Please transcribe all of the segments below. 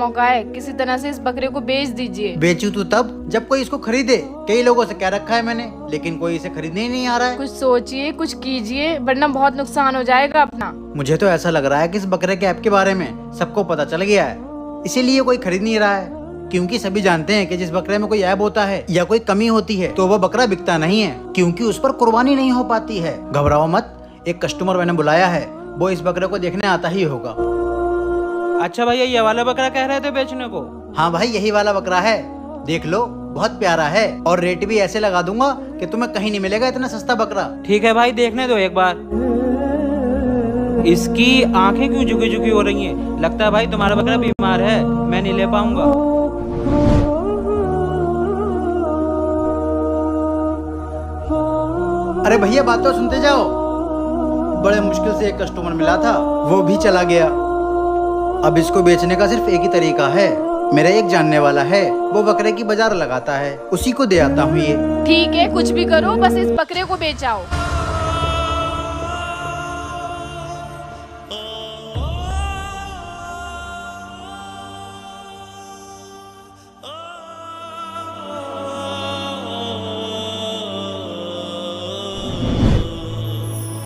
मौका है, किसी तरह से इस बकरे को बेच दीजिए। बेचूं तो तब जब कोई इसको खरीदे। कई लोगों से कह रखा है मैंने, लेकिन कोई इसे खरीदने ही नहीं आ रहा है। कुछ सोचिए, कुछ कीजिए, वरना बहुत नुकसान हो जाएगा अपना। मुझे तो ऐसा लग रहा है कि इस बकरे के ऐप के बारे में सबको पता चल गया है, इसीलिए कोई खरीद नहीं रहा है। क्योंकि सभी जानते हैं कि जिस बकरे में कोई ऐब होता है या कोई कमी होती है तो वह बकरा बिकता नहीं है, क्योंकि उस पर कुर्बानी नहीं हो पाती है। घबराओ मत, एक कस्टमर मैंने बुलाया है, वो इस बकरे को देखने आता ही होगा। अच्छा भैया, ये वाला बकरा कह रहे थे बेचने को? हाँ भाई, यही वाला बकरा है, देख लो, बहुत प्यारा है और रेट भी ऐसे लगा दूंगा कि तुम्हें कहीं नहीं मिलेगा इतना सस्ता बकरा। ठीक है भाई, देखने दो एक बार। इसकी आंखें क्यों झुकी झुकी हो रही हैं? लगता है भाई तुम्हारा बकरा बीमार है, मैं नहीं ले पाऊंगा। अरे भैया, बात तो सुनते जाओ। बड़े मुश्किल से एक कस्टमर मिला था, वो भी चला गया। अब इसको बेचने का सिर्फ एक ही तरीका है। मेरा एक जानने वाला है, वो बकरे की बाजार लगाता है, उसी को दे आता हूँ ये। ठीक है, कुछ भी करो, बस इस बकरे को बेचाओ।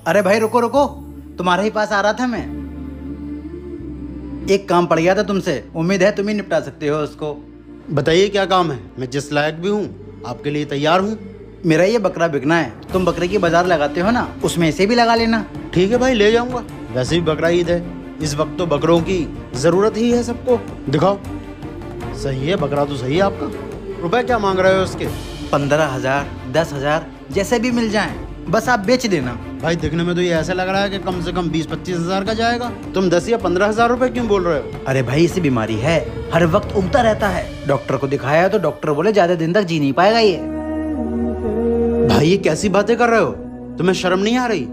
अरे भाई रुको रुको, तुम्हारे ही पास आ रहा था मैं। एक काम पड़ गया था तुमसे, उम्मीद है तुम ही निपटा सकते हो उसको। बताइए क्या काम है, मैं जिस लायक भी हूँ आपके लिए तैयार हूँ। मेरा ये बकरा बिकना है, तुम बकरे की बाजार लगाते हो ना, उसमें इसे भी लगा लेना। ठीक है भाई, ले जाऊंगा। वैसे भी बकरा ईद है, इस वक्त तो बकरों की जरूरत ही है सबको। दिखाओ, सही है, बकरा तो सही है आपका। रुपए क्या मांग रहे हो उसके? 15,000, 10,000, जैसे भी मिल जाएं, बस आप बेच देना। भाई दिखने में तो ये ऐसा लग रहा है कि कम से कम 20-25 हजार का जाएगा। तुम 10 या 15 हजार रुपए क्यों बोल रहे हो? अरे भाई, इसे बीमारी है, हर वक्त उगता रहता है। डॉक्टर को दिखाया तो डॉक्टर बोले ज्यादा दिन तक जी नहीं पाएगा ये। भाई ये कैसी बातें कर रहे हो? तुम्हें शर्म नहीं आ रही?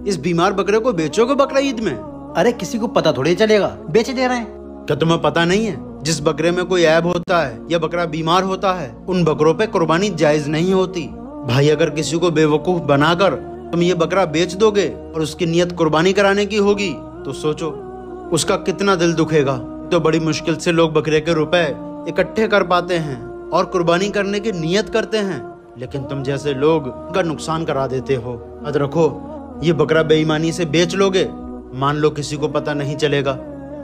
इस बीमार बकरे को बेचोगे बकरा ईद में? अरे किसी को पता थोड़ी चलेगा, बेच दे रहे हैं। क्या तुम्हें पता नहीं है, जिस बकरे में कोई ऐब होता है या बकरा बीमार होता है, उन बकरों पे कुर्बानी जायज नहीं होती। भाई अगर किसी को बेवकूफ बनाकर तुम ये बकरा बेच दोगे और उसकी नियत कुर्बानी कराने की होगी तो सोचो उसका कितना दिल दुखेगा। तो बड़ी मुश्किल से लोग बकरे के रुपए इकट्ठे कर पाते हैं और कुर्बानी करने की नियत करते हैं, लेकिन तुम जैसे लोग उनका नुकसान करा देते हो। याद रखो, ये बकरा बेईमानी से बेच लोगे, मान लो किसी को पता नहीं चलेगा,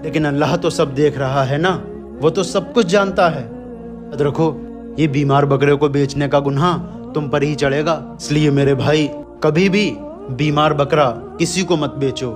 लेकिन अल्लाह तो सब देख रहा है ना, वो तो सब कुछ जानता है। याद रखो, ये बीमार बकरे को बेचने का गुनाह तुम पर ही चढ़ेगा। इसलिए मेरे भाई, कभी भी बीमार बकरा किसी को मत बेचो।